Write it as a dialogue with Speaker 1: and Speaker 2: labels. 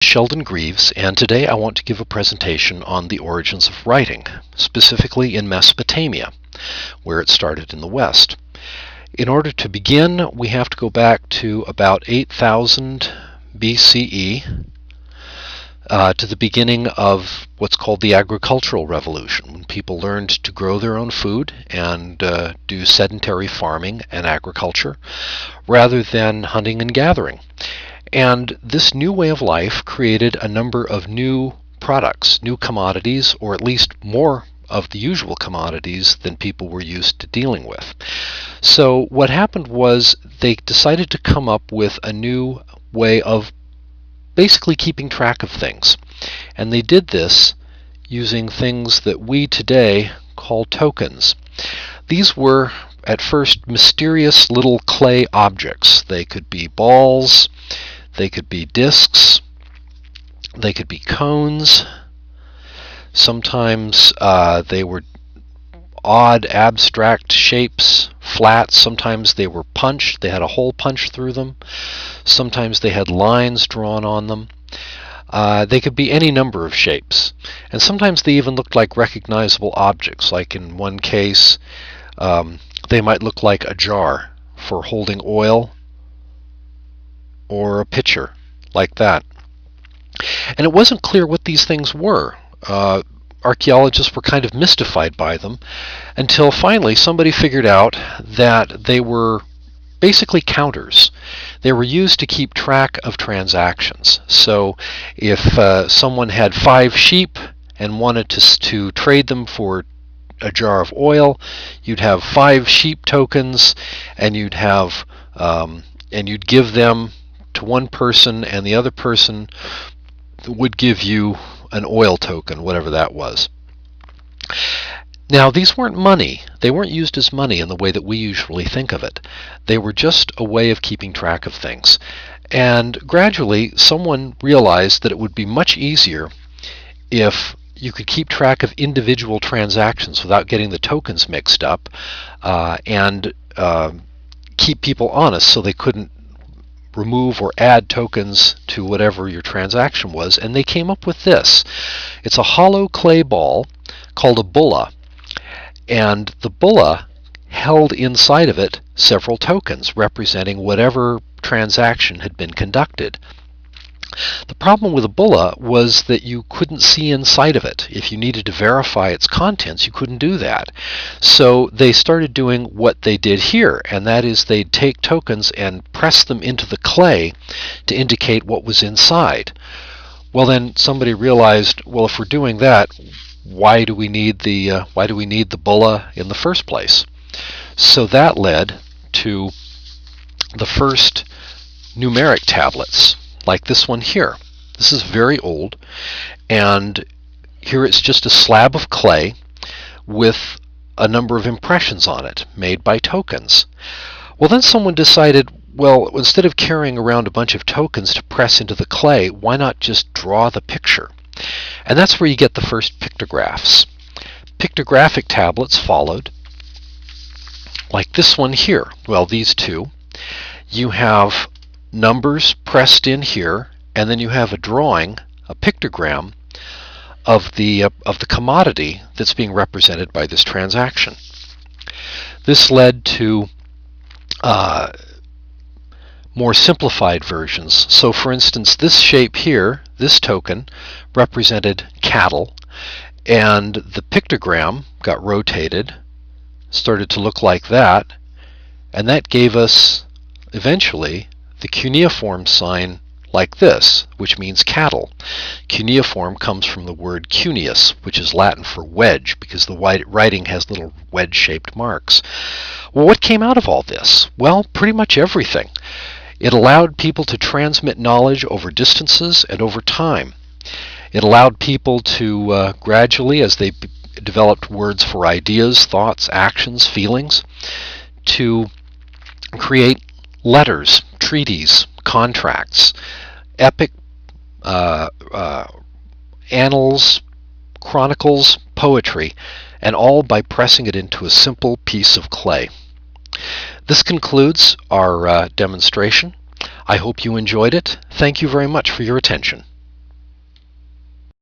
Speaker 1: Sheldon Greaves, and today I want to give a presentation on the origins of writing, specifically in Mesopotamia, where it started in the West. In order to begin, we have to go back to about 8000 BCE, to the beginning of what's called the agricultural revolution, when people learned to grow their own food and do sedentary farming and agriculture rather than hunting and gathering. And this new way of life created a number of new products, new commodities, or at least more of the usual commodities than people were used to dealing with. So what happened was they decided to come up with a new way of basically keeping track of things. And they did this using things that we today call tokens. These were at first mysterious little clay objects. They could be balls, they could be discs, they could be cones. Sometimes they were odd abstract shapes, flat. Sometimes they were punched. They had a hole punched through them. Sometimes they had lines drawn on them. They could be any number of shapes. And sometimes they even looked like recognizable objects. Like in one case, they might look like a jar for holding oil, or a pitcher, like that. And it wasn't clear what these things were. Archaeologists were kind of mystified by them until finally somebody figured out that they were basically counters. They were used to keep track of transactions. So if someone had 5 sheep and wanted to trade them for a jar of oil, you'd have 5 sheep tokens, and you'd have and you'd give them to one person, and the other person would give you an oil token, whatever that was. Now, these weren't money. They weren't used as money in the way that we usually think of it. They were just a way of keeping track of things. And gradually, someone realized that it would be much easier if you could keep track of individual transactions without getting the tokens mixed up, and keep people honest so they couldn't remove or add tokens to whatever your transaction was. And they came up with this. It's a hollow clay ball called a bulla, and the bulla held inside of it several tokens representing whatever transaction had been conducted. The problem with a bulla was that you couldn't see inside of it. If you needed to verify its contents, you couldn't do that. So they started doing what they did here, and that is they'd take tokens and press them into the clay to indicate what was inside. Well, then somebody realized, well, if we're doing that, why do we need the bulla in the first place? So that led to the first numeric tablets, like this one here. This is very old, and here it's just a slab of clay with a number of impressions on it made by tokens. Well, then someone decided, well, instead of carrying around a bunch of tokens to press into the clay, why not just draw the picture? And that's where you get the first pictographs. Pictographic tablets followed, like this one here. Well, these two. You have numbers pressed in here, and then you have a drawing, a pictogram of the commodity that's being represented by this transaction. This led to more simplified versions. So for instance, this shape here, this token, represented cattle, and the pictogram got rotated, started to look like that, and that gave us eventually the cuneiform sign like this, which means cattle. Cuneiform comes from the word cuneus, which is Latin for wedge, because the writing has little wedge-shaped marks. Well, what came out of all this? Well, pretty much everything. It allowed people to transmit knowledge over distances and over time. It allowed people to gradually, as they developed words for ideas, thoughts, actions, feelings, to create letters, treaties, contracts, epic, annals, chronicles, poetry, and all by pressing it into a simple piece of clay. This concludes our demonstration. I hope you enjoyed it. Thank you very much for your attention.